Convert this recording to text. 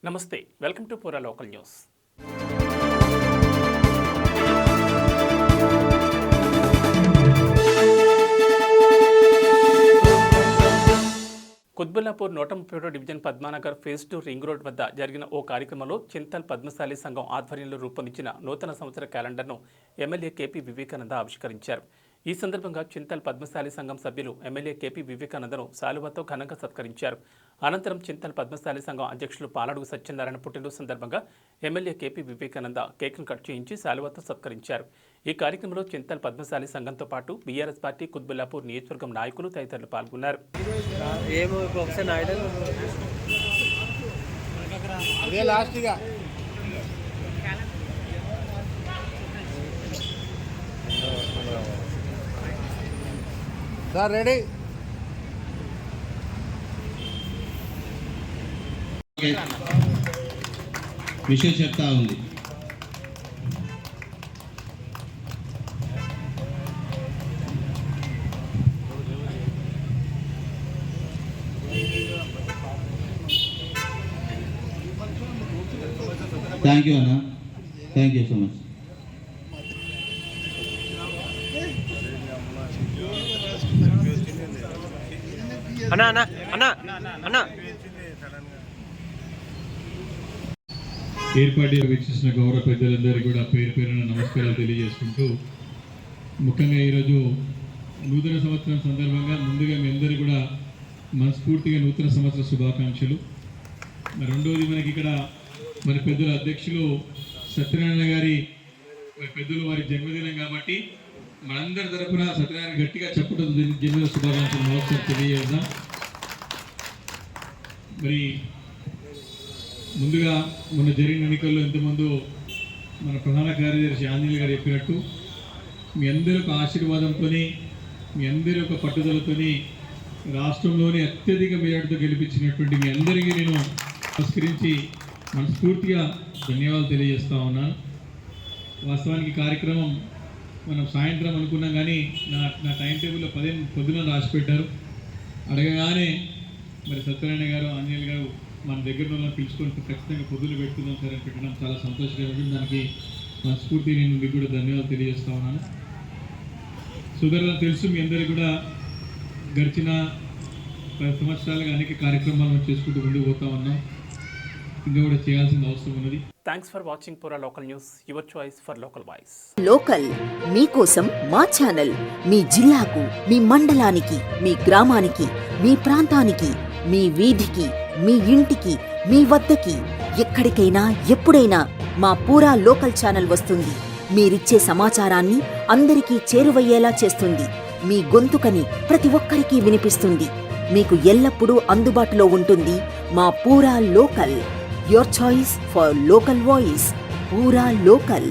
నమస్తే, welcome to పూరా local news. Quthbullapur 137 division Padmanagar phase 2 ring road వద్ద జరిగిన ఓ కార్యక్రమంలో చింతల్ పద్మశాలి సంఘం ఆధ్వర్యంలో రూపొందించిన నూతన సంవత్సర క్యాలెండర్ను ఎమ్మెల్యే కేపీ వివేకానంద ఆవిష్కరించారు. ఈ సందర్భంగా చింతల్ పద్మశాలి సంఘం సభ్యులు ఎమ్మెల్యే కేపీ వివేకానందను శాలువాతో ఘనంగా సత్కరించారు. అనంతరం చింతల్ పద్మశాలి సంఘం అధ్యక్షులు పాలడుగు సత్యనారాయణ పుట్టినరోజు సందర్భంగా ఎమ్మెల్యే కేపీ వివేకానంద కేక్ను కట్ చేయించి శాలువాతో సత్కరించారు. ఈ కార్యక్రమంలో చింతల్ పద్మశాలి సంఘంతో పాటు బీఆర్ఎస్ పార్టీ కుత్బుల్లాపూర్ నియోజకవర్గం నాయకులు తదితరులు పాల్గొన్నారు. రెడీ విషయం చెప్తా ఉంది. థ్యాంక్ యూ అన్న, థ్యాంక్ యూ సో మచ్. అన్నా అన్నా అన్నా అన్నా ఏర్పాటు వీక్షిస్తున్న గౌరవ పెద్దలందరికీ కూడా పేరు పేరున నమస్కారాలు తెలియజేసుకుంటూ, ముఖ్యంగా ఈరోజు నూతన సంవత్సరం సందర్భంగా ముందుగా మీ అందరికీ కూడా మనస్ఫూర్తిగా నూతన సంవత్సర శుభాకాంక్షలు. రెండవది, మనకి ఇక్కడ మన పెద్దల అధ్యక్షులు సత్యనారాయణ గారి పెద్దలు వారి జన్మదినం కాబట్టి మనందరి తరఫున సత్యనారాయణ గట్టిగా చెప్పడం జన్మదిన శుభాకాంక్షలు మరొకసారి తెలియజేద్దాం. మరి ముందుగా మొన్న జరిగిన ఎన్నికల్లో ఇంతకుముందు మన ప్రధాన కార్యదర్శి ఆంజనేయులు గారు చెప్పినట్టు మీ అందరి ఒక ఆశీర్వాదంతో, మీ అందరి ఒక పట్టుదలతో రాష్ట్రంలోని అత్యధిక మెజార్టీతో గెలిపించినటువంటి మీ అందరికీ నేను నమస్కరించి మనస్ఫూర్తిగా ధన్యవాదాలు తెలియజేస్తా ఉన్నాను. వాస్తవానికి కార్యక్రమం మనం సాయంత్రం అనుకున్నాం, కానీ నా టైం టేబుల్లో పొద్దున రాసి పెట్టారు. అడగగానే మరి సత్యనారాయణ గారు, ఆంజనేయులు గారు మన దగ్గర వాళ్ళని పిలుచుకొని ఖచ్చితంగా పొద్దులు పెట్టుకుందాం సార్ అని పెట్టడం చాలా సంతోషకరమైన. దానికి మనస్ఫూర్తి నేను మీకు కూడా ధన్యవాదాలు తెలియజేస్తా ఉన్నాను. సోదరులకు తెలుసు, మీ అందరికీ కూడా గడిచిన 10 సంవత్సరాలుగా అనేక కార్యక్రమాలను చేసుకుంటూ ముందుకు పోతా ఉన్నాం. ఇంకా కూడా చేయాల్సిన అవసరం ఉన్నది. థ్యాంక్స్ ఫర్ వాచింగ్ పూరా local news, your choice for local voice. Local మీకోసం మా ఛానల్ మీ జిల్లాకు, మీ మండలానికి, మీ గ్రామానికి, మీ ప్రాంతానికి, మీ వీధికి, మీ ఇంటికి, మీ వద్దకి, ఎక్కడికైనా ఎప్పుడైనా మా పూరా లోకల్ ఛానల్ వస్తుంది. మీరిచ్చే సమాచారాన్ని అందరికీ చేరువయ్యేలా చేస్తుంది. మీ గొంతుకని ప్రతి ఒక్కరికి వినిపిస్తుంది. మీకు ఎల్లప్పుడూ అందుబాటులో ఉంటుంది మా పూరా local. Your choice for local voice. పూరా లోకల్.